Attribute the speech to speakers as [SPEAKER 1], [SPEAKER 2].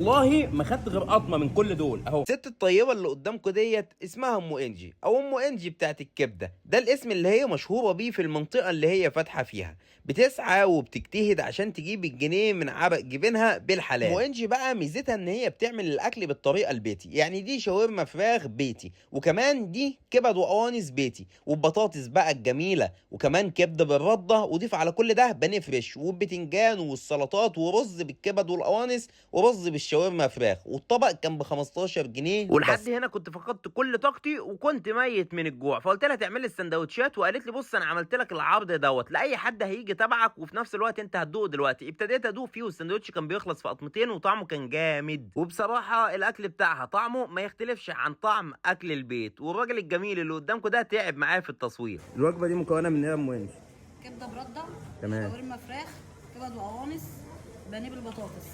[SPEAKER 1] والله ما خدت غير قطمه من كل دول اهو.
[SPEAKER 2] الست الطيبه اللي قدامكم ديت اسمها ام انجي او ام انجي بتاعت الكبده، ده الاسم اللي هي مشهوره بيه في المنطقه اللي هي فاتحه فيها. بتسعى وبتجتهد عشان تجيب الجنيه من عرق جبينها بالحلال. ام انجي بقى ميزتها ان هي بتعمل الاكل بالطريقه البيتي، يعني دي شاورما فراخ بيتي، وكمان دي كبد وقوانص بيتي، والبطاطس بقى الجميله، وكمان كبده بالرده، وضيف على كل ده بانيه فريش والبتنجان والسلطات ورز بالكبد والقوانص ورز بالشاورما فراخ، والطبق كان ب 15 جنيه بس.
[SPEAKER 1] ولحد هنا كنت فقدت كل طاقتي وكنت ميت من الجوع، فقلت لها تعمل لي السندوتشات، وقالت لي بص انا عملت لك العرض دوت لاي حد هيجي تبعك، وفي نفس الوقت انت هتدوق دلوقتي. ابتديت ادوق فيه، والسندوتش كان بيخلص في قطمتين وطعمه كان جامد. وبصراحه الاكل بتاعها طعمه ما يختلفش عن طعم اكل البيت، والراجل الجميل اللي قدامكم ده تعب معايا في التصوير.
[SPEAKER 2] الوجبه دي مكونه من ايه يا ام انجي؟
[SPEAKER 3] كبده برده،
[SPEAKER 2] تمام.
[SPEAKER 3] شاورما فراخ، كبد وقوانص، بانيه بالبطاطس.